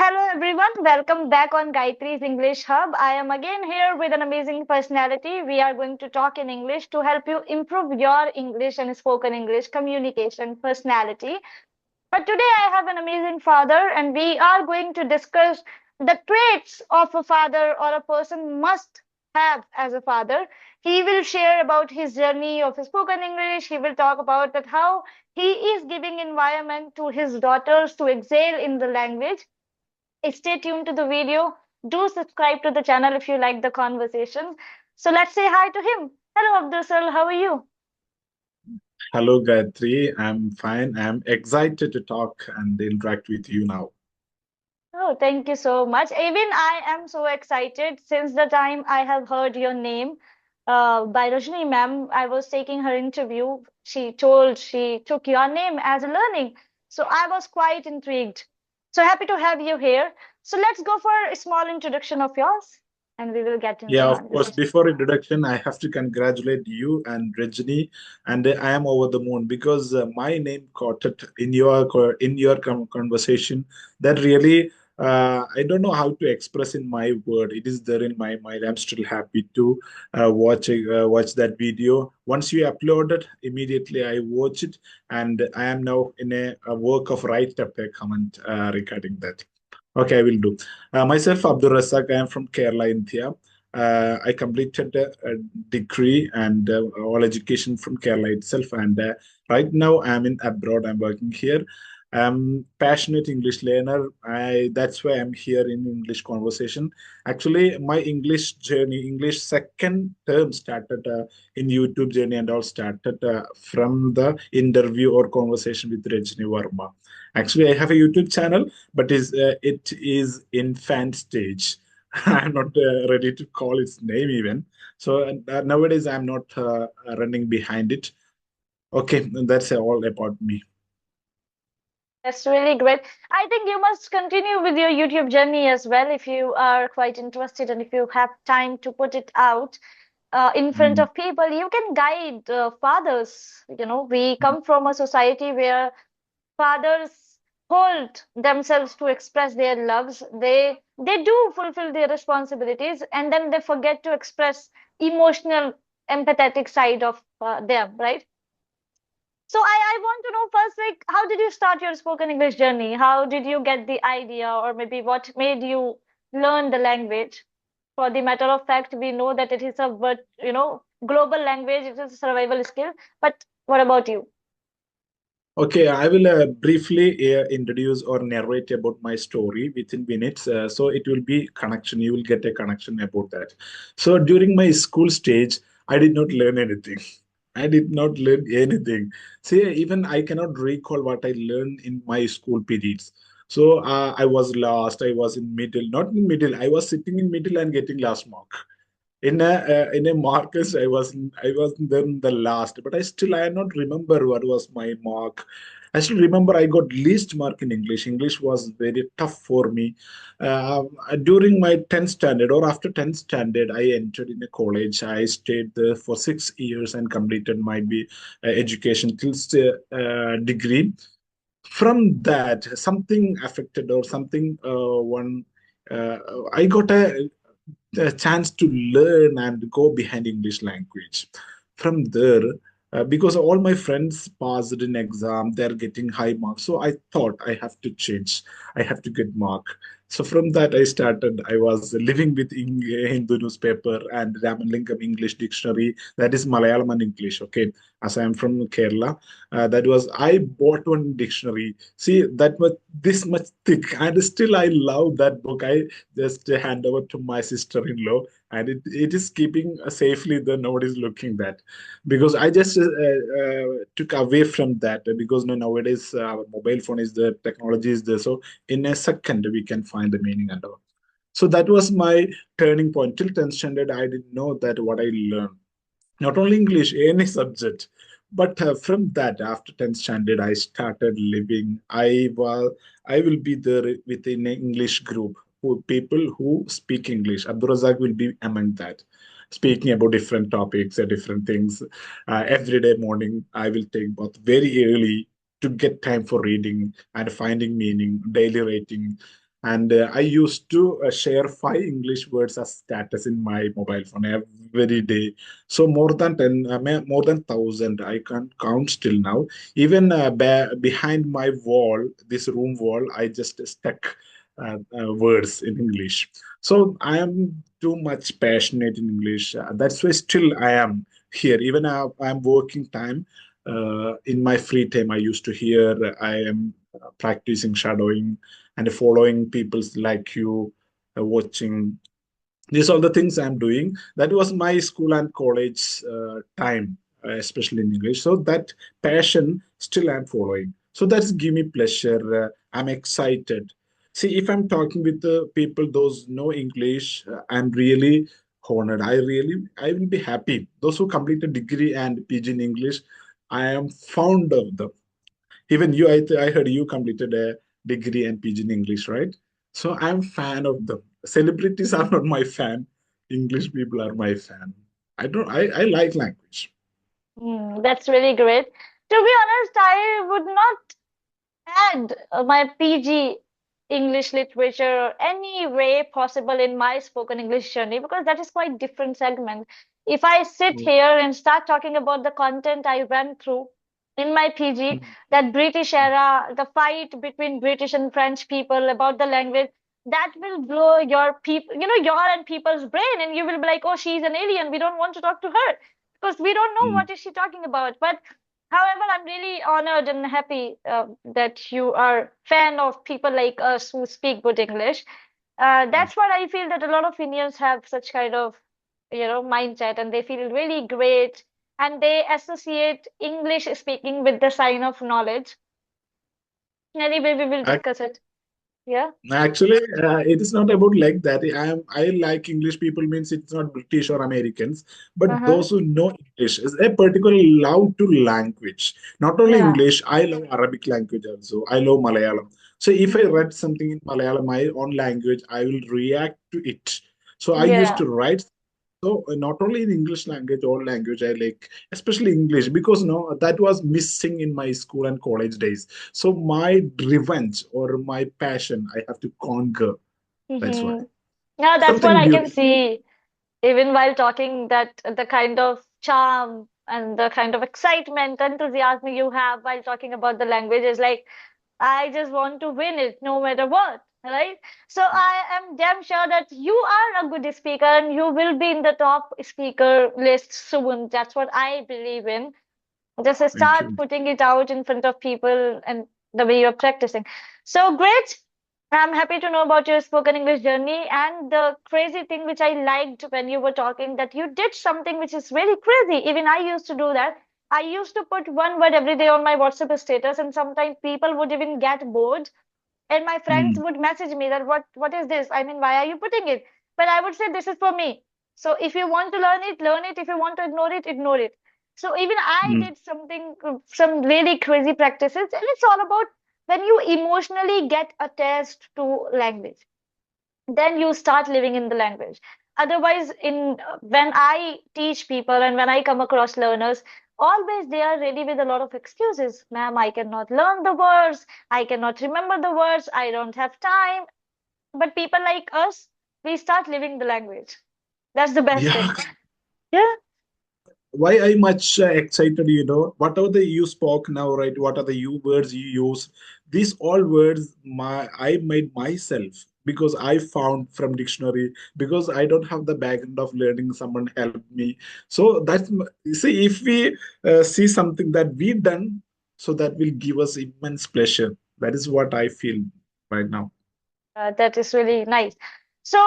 hello everyone. Welcome back on Gayatri's English Hub. I am again here with an amazing personality. We are going to talk in English to help you improve your English and spoken English communication personality. But today I have an amazing father, and we are going to discuss the traits of a father or a person must have as a father. He will share about his journey of spoken English. He will talk about that how he is giving environment to his daughters to excel in the language. Stay tuned to the video. Do subscribe to the channel if you like the conversation. So let's say hi to him. Hello, Abdul Razak. How are you? Hello, Gayatri. I'm fine. I'm excited to talk and interact with you now. Oh, thank you so much. Even I am so excited since the time I have heard your name by Rajni ma'am. I was taking her interview. She took your name as a learning. So I was quite intrigued. So happy to have you here. So let's go for a small introduction of yours and we will get into the Yeah, of course. conversation. Before introduction, I have to congratulate you and Rajni, and I am over the moon because my name caught it in your conversation. That really, I don't know how to express in my word. It is there in my mind. I'm still happy to watch that video. Once you upload it, immediately I watch it, and I am now in a work of write up a comment regarding that. Okay, I will do. Myself, Abdul Razak. I am from Kerala, India. I completed a degree and all education from Kerala itself. And right now I'm in abroad. I'm working here. I'm passionate English learner. That's why I'm here in English conversation. Actually, my English journey, English second term started in YouTube journey and all started from the interview or conversation with Rajni Verma. Actually, I have a YouTube channel, but it is infant stage. I'm not ready to call its name even. So nowadays, I'm not running behind it. Okay, that's all about me. That's really great. I think you must continue with your YouTube journey as well if you are quite interested and if you have time to put it out in front Mm. of people. You can guide fathers. We come from a society where fathers hold themselves to express their loves. They do fulfill their responsibilities, and then they forget to express emotional, empathetic side of them, right? So I want to know first, like, how did you start your spoken English journey? How did you get the idea, or maybe what made you learn the language? For the matter of fact, we know that it is a global language. It is a survival skill. But what about you? Okay, I will briefly introduce or narrate about my story within minutes. So it will be connection. You will get a connection about that. So during my school stage, I did not learn anything. I did not learn anything. See, even I cannot recall what I learned in my school periods. So I was last. I was in middle, not in middle. I was sitting in middle and getting last mark in a marcus I was then the last, but I not remember what was my mark. I still remember I got least mark in English was very tough for me. During my 10th standard or after 10th standard I entered in a college. I stayed there for 6 years and completed my education till degree. From that something affected or something one uh, I got a chance to learn and go behind English language. From there, because all my friends passed in exam, they're getting high marks. So I thought I have to change. I have to get mark. So from that I started. I was living with Hindu newspaper and Ramalingam English dictionary. That is Malayalam and English. Okay, as I am from Kerala, that was I bought one dictionary. See that much, this much thick, and still I love that book. I just hand over to my sister-in-law, and it is keeping safely there. Nobody's looking that because I just took away from that because nowadays mobile phone is the technology is there, so in a second we can find the meaning and all. So that was my turning point. Till 10th standard I didn't know that what I learned, not only English, any subject. But from that, after 10th standard, I started living. I will be there within an English group, who people who speak English. Abdul Razak will be among that, speaking about different topics and different things. Every day morning, I will take bath very early to get time for reading and finding meaning, daily writing. And I used to share 5 English words as status in my mobile phone every day. So more than 10, more than 1,000. I can't count still now. Even behind my wall, this room wall, I just stuck words in English. So I am too much passionate in English. That's why still I am here. Even I'm working time. In my free time, I used to hear. I am practicing shadowing and following people like you, watching. These are the things I'm doing. That was my school and college time, especially in English. So that passion still I'm following. So that's give me pleasure. I'm excited. See, if I'm talking with the people those know English, I'm really honored. I will be happy. Those who complete a degree and PG in English, I am fond of them. Even you, I heard you completed a degree and PG in English, right? So I'm fan of them. Celebrities are not my fan. English people are my fan. I like language. That's really great. To be honest, I would not add my PG English literature any way possible in my spoken English journey because that is quite different segment. If I sit Mm, here and start talking about the content I went through in my PG, mm, that British era, the fight between British and French people about the language, that will blow your people, your and people's brain, and you will be like, oh, she's an alien. We don't want to talk to her because we don't know mm, what is she talking about. But however, I'm really honored and happy that you are fan of people like us who speak good English. mm. That's what I feel that a lot of Indians have such kind of, mindset, and they feel really great, and they associate English speaking with the sign of knowledge. Anyway, we will Ac- discuss it. Yeah. Actually, it is not about like that. I like English people means it's not British or Americans, but Uh-huh. those who know English is a particular love to language. Not only Yeah. English, I love Arabic language also. I love Malayalam. So if I Hmm. read something in Malayalam, my own language, I will react to it. So I used Yeah. to write. So not only in English language, all language I like, especially English, because no, that was missing in my school and college days. So my revenge or my passion, I have to conquer. That's why. Hmm. Yeah, that's what Something I can beautiful. see. Even while talking, that the kind of charm and the kind of excitement, enthusiasm you have while talking about the language is like, I just want to win it no matter what, right? So I am damn sure that you are a good speaker and you will be in the top speaker list soon. That's what I believe in. Just Thank start you. putting it out in front of people and the way you're practicing. So great. I'm happy to know about your spoken English journey and the crazy thing which I liked when you were talking that you did something which is really crazy. Even I used to do that. I used to put one word every day on my WhatsApp status, and sometimes people would even get bored and my friends Mm, would message me that what is this? I mean, why are you putting it? But I would say this is for me. So if you want to learn it, learn it. If you want to ignore it, ignore it. So even I mm. did something, some really crazy practices, and it's all about when you emotionally get attached to language, then you start living in the language. Otherwise, in when I teach people and when I come across learners, always they are ready with a lot of excuses. Ma'am, I cannot learn the words, I cannot remember the words, I don't have time. But people like us, we start living the language. That's the best Yeah, thing. Yeah. why I much excited, whatever the you spoke now, right? What are the you words you use? These all words I made myself because I found from dictionary because I don't have the background of learning. Someone helped me. So see if we see something that we done, so that will give us immense pleasure. That is what I feel right now. That is really nice. So,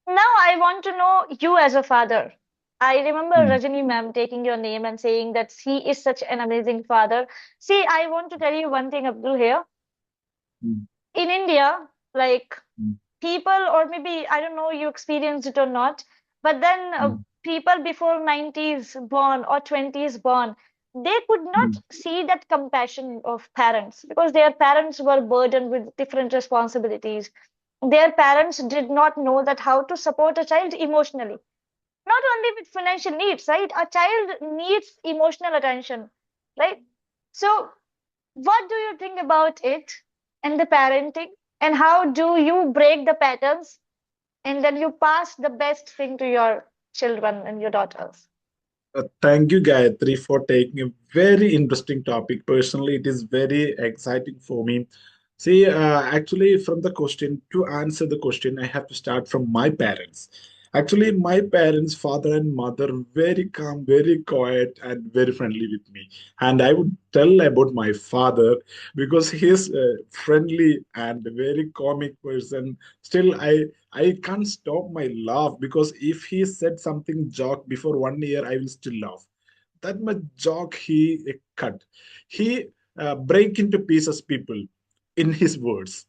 now I want to know you as a father. I remember Mm, Rajani ma'am taking your name and saying that he is such an amazing father. See, I want to tell you one thing, Abdul, here. mm, In India, like mm, people, or maybe I don't know you experienced it or not, but then mm, people before 90s born or 20s born, they could not mm, see that compassion of parents because their parents were burdened with different responsibilities. Their parents did not know that how to support a child emotionally, not only with financial needs, right? A child needs emotional attention, right? So what do you think about it and the parenting? And how do you break the patterns and then you pass the best thing to your children and your daughters? Thank you, Gayatri, for taking a very interesting topic. Personally, it is very exciting for me. See, actually, from the question, to answer the question, I have to start from my parents. Actually, my parents, father and mother, very calm, very quiet, and very friendly with me. And I would tell about my father because he is friendly and very comic person. Still, I can't stop my laugh because if he said something joke before 1 year, I will still laugh. That much joke he cut. He break into pieces people in his words.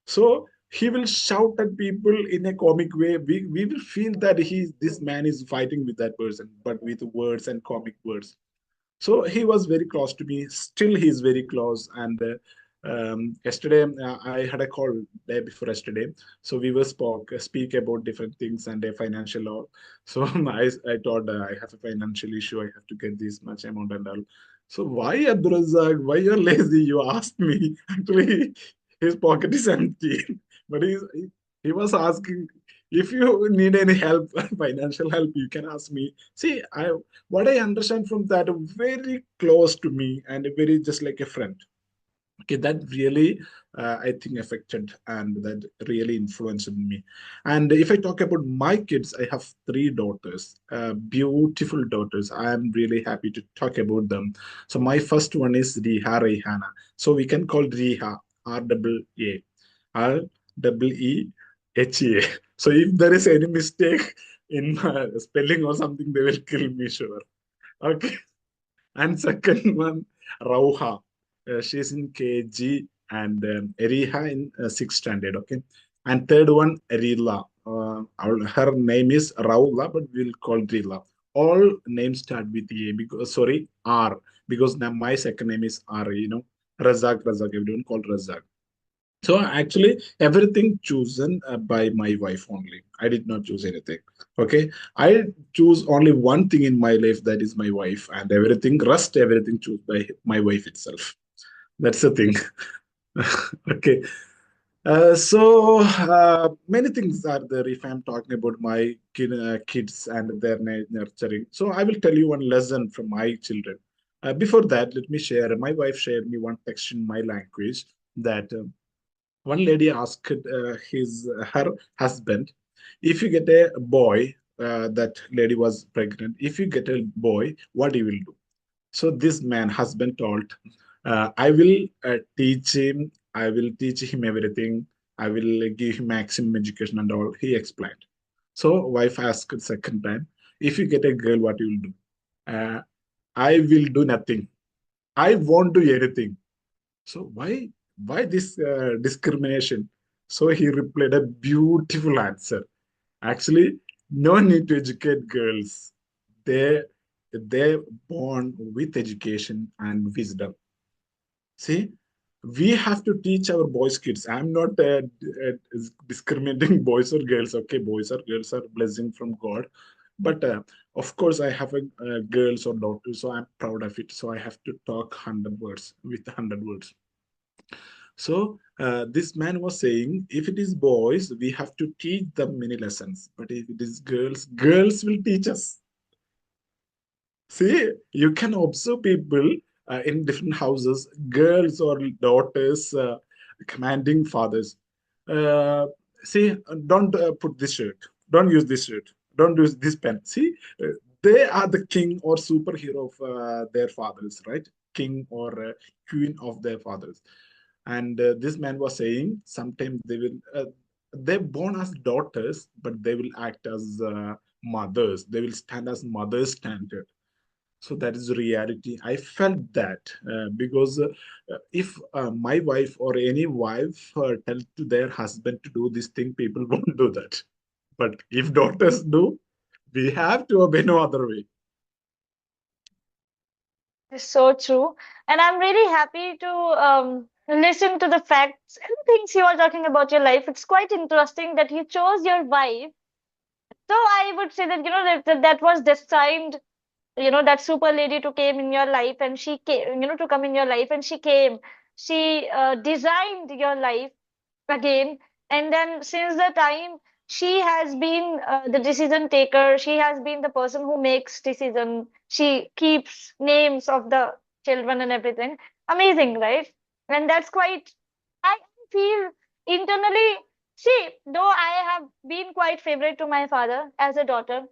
So he will shout at people in a comic way. We will feel that this man is fighting with that person, but with words and comic words. So he was very close to me. Still, he is very close. And yesterday, I had a call day before yesterday. So we were speak about different things and financial law. So I thought I have a financial issue. I have to get this much amount and all. So why, Abdul Razak? Why you're lazy? You asked me. Actually, his pocket is empty. But he was asking if you need any help, financial help, you can ask me. See, I what I understand from that, very close to me and very just like a friend. Okay, that really, I think, affected and that really influenced me. And if I talk about my kids, I have three daughters, beautiful daughters. I am really happy to talk about them. So my first one is Riha Rehana. So we can call Riha R-double-A, R-double-E-H-A. So if there is any mistake in spelling or something, they will kill me, sure. Okay. And second one, Rauha. She's in KG and Eriha in sixth standard. Okay. And third one, Rila. Her name is Raula, but we'll call Rila. All names start with A because sorry R because now my second name is R. Razak Razak. Everyone called Razak. So actually, everything chosen by my wife only. I did not choose anything. Okay, I choose only one thing in my life, that is my wife, and everything choose by my wife itself. That's the thing. Okay. Many things are there if I'm talking about my kids and their nurturing. So I will tell you one lesson from my children. Before that, let me share. My wife shared me one text in my language that. One lady asked her husband, if you get a boy, that lady was pregnant, if you get a boy, what you will do? So this man husband told, I will teach him everything, I will give him maximum education and all, he explained. So wife asked second time, if you get a girl, what you will do? I will do nothing, I won't do anything. So why this discrimination? So he replied a beautiful answer. Actually, no need to educate girls. They they're born with education and wisdom. See, we have to teach our boys kids. I'm not discriminating boys or girls. Okay, boys or girls are blessing from God, but of course I have a girls or daughters, so I'm proud of it. So I have to talk 100 words with 100 words. So this man was saying, if it is boys, we have to teach them many lessons. But if it is girls, girls will teach us. See, you can observe people in different houses, girls or daughters commanding fathers. Uh, See, don't put this shirt. Don't use this shirt. Don't use this pen. See, they are the king or superhero of their fathers, right? King or queen of their fathers. And this man was saying, sometimes they're born as daughters, but they will act as mothers. They will stand as mothers standard. So that is the reality. I felt that because if my wife or any wife tell to their husband to do this thing, people won't do that. But if daughters do, we have to obey no other way. It's so true. And I'm really happy to listen to the facts and things you are talking about your life. It's quite interesting that you chose your wife. So I would say that, that was destined, that super lady to came in your life and she came, to come in your life and she came. She designed your life again. And then since the time, she has been the decision taker. She has been the person who makes decision. She keeps names of the children and everything. Amazing, right? And that's quite, I feel internally, see, though I have been quite favorite to my father as a daughter,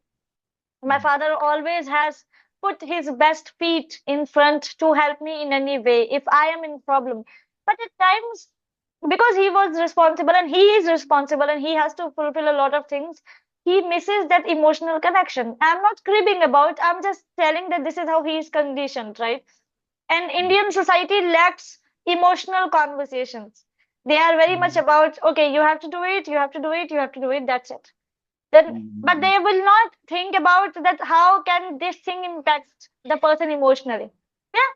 my mm, father always has put his best feet in front to help me in any way if I am in problem. But at times, because he was responsible and he is responsible and he has to fulfill a lot of things, he misses that emotional connection. I'm not cribbing about, I'm just telling that this is how he is conditioned, right? And mm, Indian society lacks emotional conversations. They are very much mm, about, okay, you have to do it, you have to do it, you have to do it, that's it. Then, but mm, they will not think about that how can this thing impact the person emotionally. Yeah,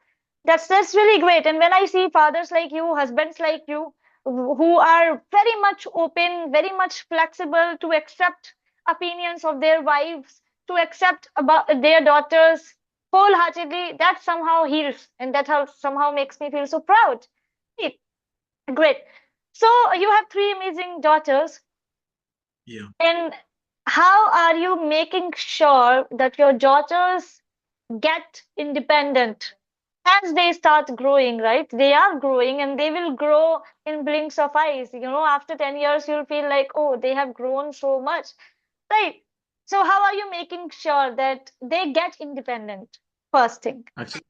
that's really great. And when I see fathers like you, husbands like you, who are very much open, very much flexible to accept opinions of their wives, to accept about their daughters wholeheartedly, that somehow heals, and that how somehow makes me feel so proud. Hey, great. So you have three amazing daughters. yeah. And how are you making sure that your daughters get independent as they start growing, right? They are growing and they will grow in blinks of eyes. You know, after 10 years, you'll feel like, oh, they have grown so much, right? So, how are you making sure that they get independent? First thing. Actually,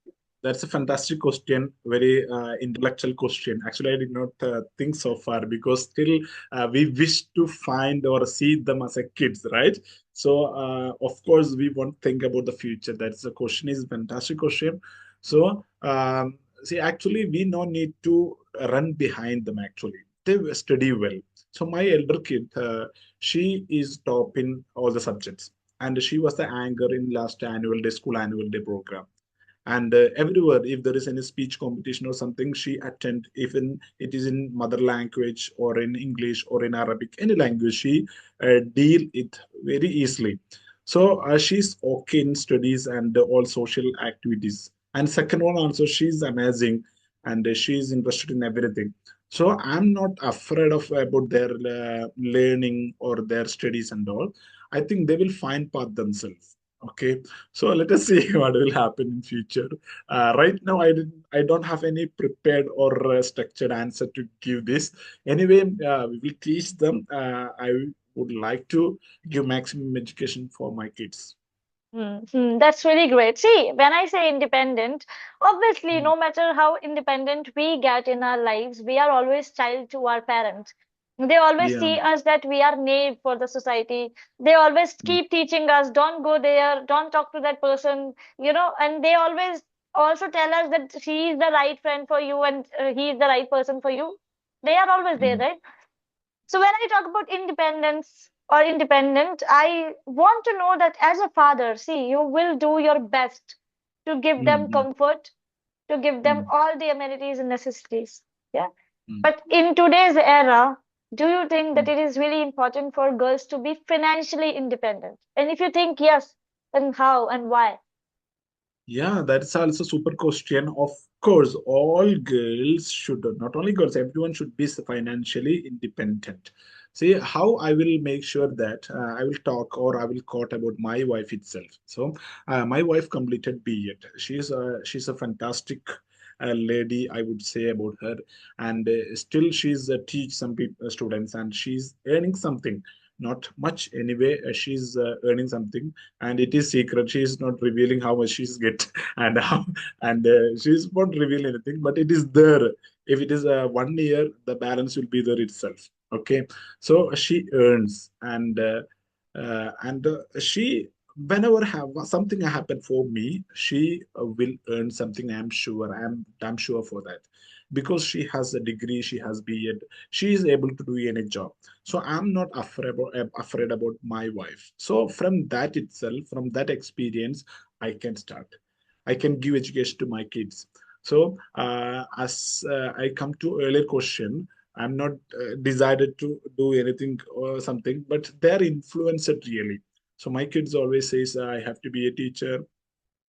that's a fantastic question, very intellectual question. Actually, I did not think so far because still we wish to find or see them as a kids, right? So, of course, we won't think about the future. That's the question is fantastic question. So, see, actually, we no need to run behind them. Actually, they study well. So, my elder kid, she is top in all the subjects, and she was the anchor in last annual day school annual day program, and everywhere if there is any speech competition or something she attend, even it is in mother language or in english or in arabic, any language she deal it very easily. So she's okay in studies and all social activities. And second one also, she's amazing, and she's interested in everything. So I'm not afraid of about their learning or their studies and all. I think they will find path themselves. Okay, so let us see what will happen in future. Right now, I don't have any prepared or structured answer to give this. Anyway, we will teach them. I would like to give maximum education for my kids. That's really great. See, when I say independent, obviously, Mm, no matter how independent we get in our lives, we are always child to our parents. They always yeah. see us that we are knave for the society. They always Mm, keep teaching us, don't go there, don't talk to that person, and they always also tell us that she is the right friend for you and he is the right person for you. They are always there, mm, right? So when I talk about independence or independent, I want to know that as a father, see, you will do your best to give mm, them mm, comfort, to give them mm, all the amenities and necessities. Yeah. mm, But in today's era, do you think that mm. it is really important for girls to be financially independent? And if you think yes, then how and why? Yeah, that's also super question. Of course, all girls should, not only girls, everyone should be financially independent. See, how I will make sure that I will talk or I will quote about my wife itself. So, my wife completed B.Ed. She's a fantastic lady, I would say about her, and still she's teach some people, students, and she's earning something. Not much anyway. She's earning something, and it is secret. She is not revealing how much she's get and how, and she's not revealing anything, but it is there. If it is 1 year, the balance will be there itself. Okay, so she earns, and she, whenever have something happen for me, she will earn something. I'm sure. I'm sure for that, because she has a degree, she has B.Ed, she is able to do any job. So I'm not afraid about my wife. So from that itself, from that experience, I can start. I can give education to my kids. So as I come to earlier question, I'm not decided to do anything or something, but they're influenced really. So my kids always says I have to be a teacher,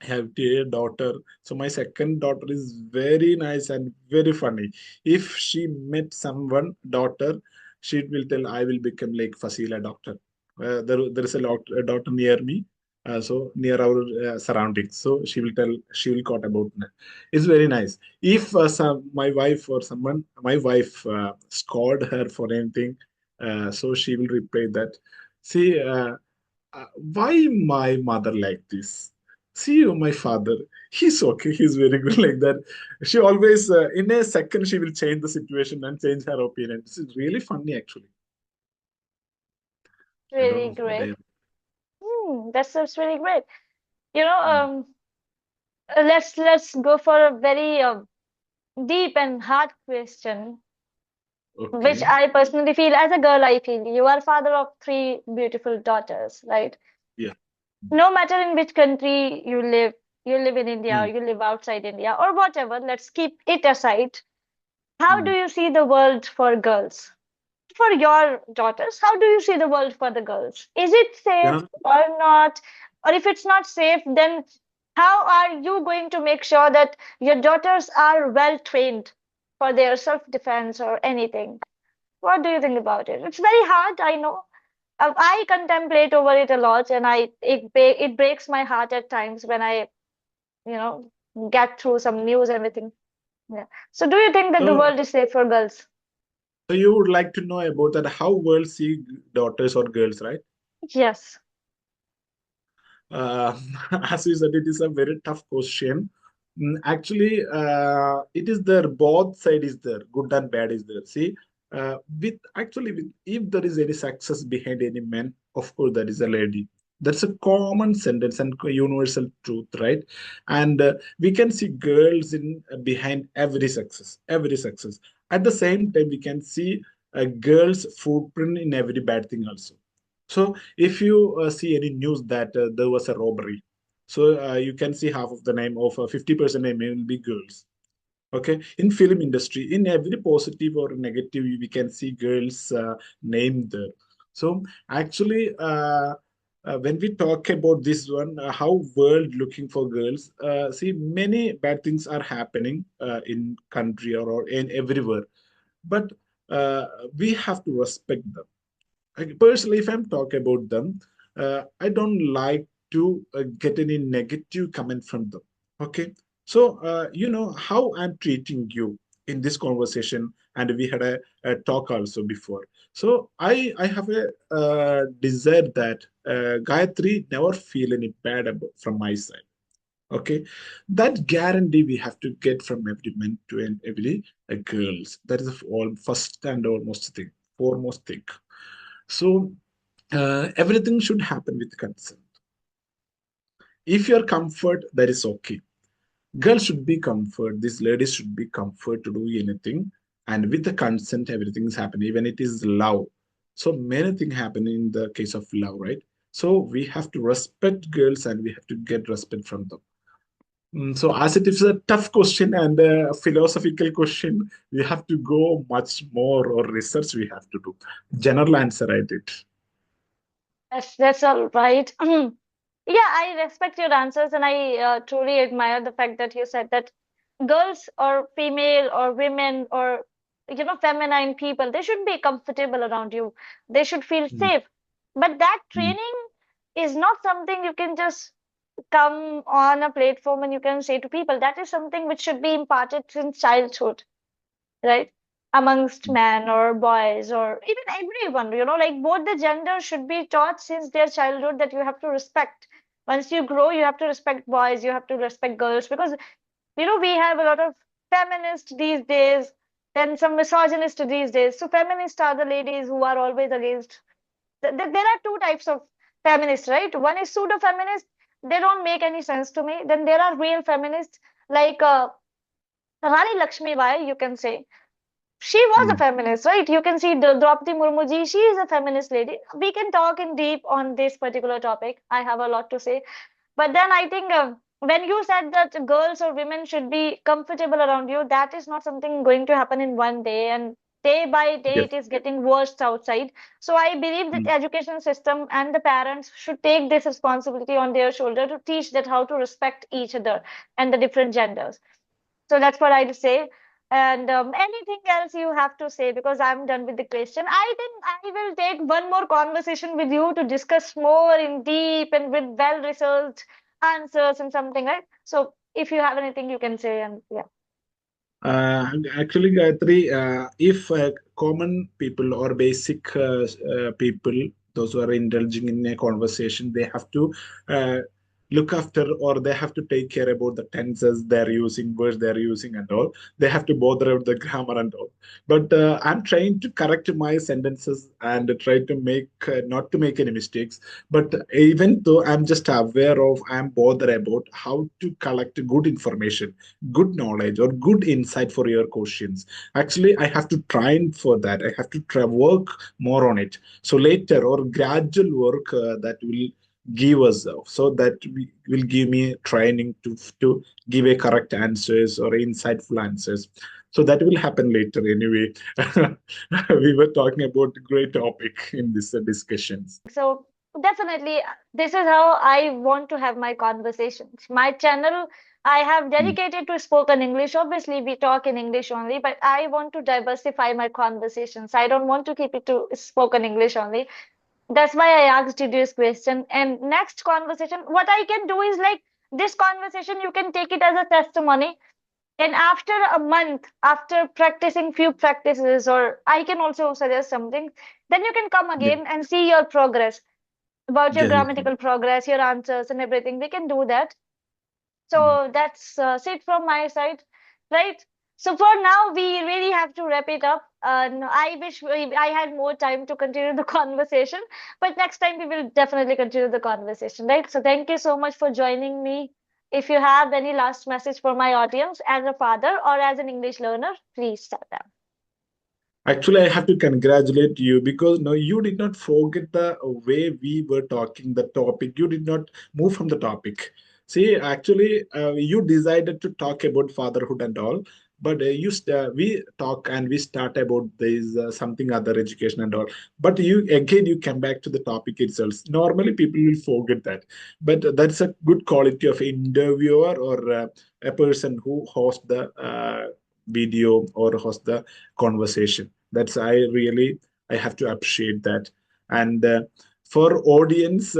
I have a daughter. So my second daughter is very nice and very funny. If she met someone, daughter, she will tell, I will become like Fasila doctor. There is a daughter near me, so near our surroundings. So she will quote about that. It's very nice. If my wife or someone, my wife scored her for anything, so she will reply that, see, why my mother like this? See you, my father. He's okay. He's very good like that. She always, in a second, she will change the situation and change her opinion. This is really funny, actually. I don't Really know what I. great. That's really great. You know, Hmm. let's go for a very deep and hard question, which Okay. I personally feel as a girl, I feel you are father of three beautiful daughters, right? Yeah. No matter in which country you live in India or Hmm. you live outside India or whatever, let's keep it aside. How do Hmm. you see the world for girls? For your daughters, how do you see the world for the girls? Is it safe Yeah. or not? Or if it's not safe, then how are you going to make sure that your daughters are well trained for their self-defense or anything? What do you think about it? It's very hard, I know. I contemplate over it a lot, and it breaks my heart at times when I, you know, get through some news and everything. Yeah. So, do you think that the So, world is safe for girls? so you would like to know about that how world see daughters or girls, right? Yes. Uh, as you said, it is a very tough question. Actually, it is there. Both side is there. Good and bad is there. See, if there is any success behind any man, of course, there is a lady. That's a common sentence and universal truth, right? And we can see girls in behind every success, every success. At the same time, we can see a girl's footprint in every bad thing also. So if you see any news that there was a robbery, so you can see half of the name of 50% name will be girls. Okay, in film industry, in every positive or negative, we can see girls named there. So actually, when we talk about this one, how world looking for girls, see many bad things are happening in country or in everywhere, but uh, we have to respect them. Personally, if I'm talking about them, I don't like to get any negative comment from them. Okay, so you know how I'm treating you in this conversation, and we had a talk also before. So I have a desire that Gayatri never feel any bad about, from my side. Okay, that guarantee we have to get from every man to every girls. That is all first and almost thing, foremost thing. So everything should happen with consent. If you're comfort, that is okay. Girls should be comfort. These ladies should be comfort to do anything, and with the consent, everything is happening. Even it is love. So many things happen in the case of love, right? So we have to respect girls, and we have to get respect from them. So as it is a tough question and a philosophical question, we have to go much more or research we have to do. General answer I did. That's all right. Yeah, I respect your answers, and I truly admire the fact that you said that girls or female or women or feminine people, they should be comfortable around you. They should feel Mm, safe. But that mm, training is not something you can just come on a platform and you can say to people. That is something which should be imparted since childhood, right? Amongst mm, men or boys or even everyone, like both the genders should be taught since their childhood that you have to respect. Once you grow, you have to respect boys, you have to respect girls because we have a lot of feminists these days, then some misogynists these days. So feminists are the ladies who are always against. There are two types of feminists, right? One is pseudo feminist. They don't make any sense to me. Then there are real feminists like Rani Lakshmi Bai, you can say she was a mm. feminist, right? You can see Draupadi Murmu ji, she is a feminist lady. We can talk in deep on this particular topic. I have a lot to say. But then I think when you said that girls or women should be comfortable around you, that is not something going to happen in one day. And Day by day, Yes. it is getting worse outside. So I believe that Mm. the education system and the parents should take this responsibility on their shoulder to teach that how to respect each other and the different genders. So that's what I'd say. And anything else you have to say, because I'm done with the question. I think I will take one more conversation with you to discuss more in deep and with well-researched answers and something, right? So if you have anything, you can say, and yeah. Actually, Gayatri, if common people or basic people, those who are indulging in a conversation, they have to uh, look after or they have to take care about the tenses they're using, words they're using, and all. They have to bother about the grammar and all. But I'm trying to correct my sentences and try to make not to make any mistakes. But even though I'm just aware of, I'm bothered about how to collect good information, good knowledge or good insight for your questions. Actually, I have to train for that. I have to work more on it. So later or gradual work that will give us so that will give me training to give a correct answers or insightful answers. So that will happen later anyway. We were talking about a great topic in this discussions. So definitely, this is how I want to have my conversations. My channel, I have Mm. dedicated to spoken English. Obviously, we talk in English only, but I want to diversify my conversations. I don't want to keep it to spoken English only. That's why I asked you this question. And next conversation, what I can do is like this conversation, you can take it as a testimony. And after a month, after practicing few practices, or I can also suggest something, then you can come Yeah. again and see your progress about your Yeah, yeah, yeah. grammatical progress, your answers, and everything. We can do that. Mm. So that's it from my side, right? So for now, we really have to wrap it up. I wish I had more time to continue the conversation, but next time we will definitely continue the conversation, right? So thank you so much for joining me. If you have any last message for my audience as a father or as an English learner, please tell them. Actually, I have to congratulate you because no, you did not forget the way we were talking the topic. You did not move from the topic. See, actually, you decided to talk about fatherhood and all, but we talk and we start about this something other education and all. But you come back to the topic itself. Normally, people will forget that, but that's a good quality of interviewer or a person who hosts the video or host the conversation. That's I have to appreciate that. And for audience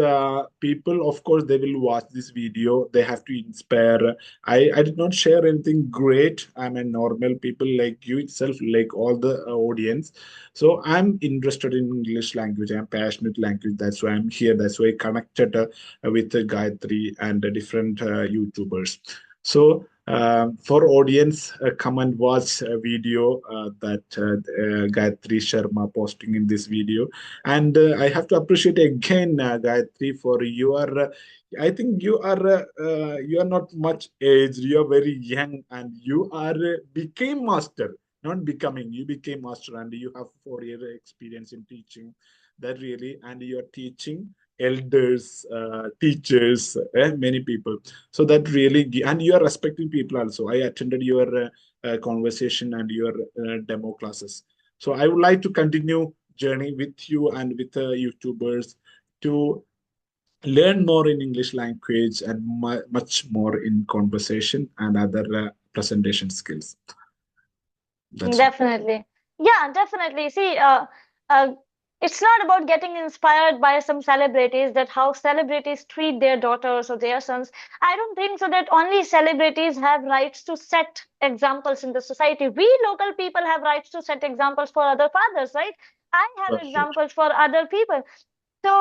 people, of course they will watch this video, they have to inspire. I did not share anything great. I'm a normal people like you itself, like all the audience. So I'm interested in English language, I'm passionate language, that's why I'm here, that's why I connected with Gayatri and different YouTubers. So for audience, come and watch a video that Gayatri Sharma posting in this video. And I have to appreciate again, Gayatri, for your. I think you are not much aged. You are very young, and you are became master, not becoming. You became master, and you have 4 year experience in teaching. That really, and you are teaching elders, teachers, many people. So that really and you are respecting people also. I attended your conversation and your demo classes. So I would like to continue journey with you and with YouTubers to learn more in English language and much more in conversation and other presentation skills. That's all. Definitely. Yeah, definitely. See, uh, it's not about getting inspired by some celebrities that how celebrities treat their daughters or their sons. I don't think so that only celebrities have rights to set examples in the society. We local people have rights to set examples for other fathers, right? I have That's right. examples for other people. So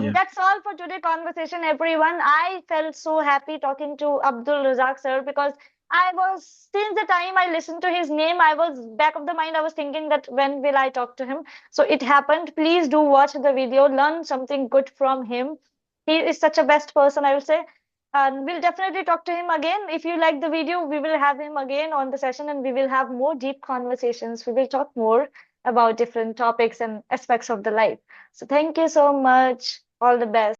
Yeah. that's all for today conversation, everyone. I felt so happy talking to Abdul Razak sir because I was since the time I listened to his name, I was back of the mind. I was thinking that when will I talk to him? So it happened. Please do watch the video, learn something good from him. He is such a best person, I will say. And we'll definitely talk to him again. If you like the video, we will have him again on the session and we will have more deep conversations. We will talk more about different topics and aspects of the life. So thank you so much. All the best.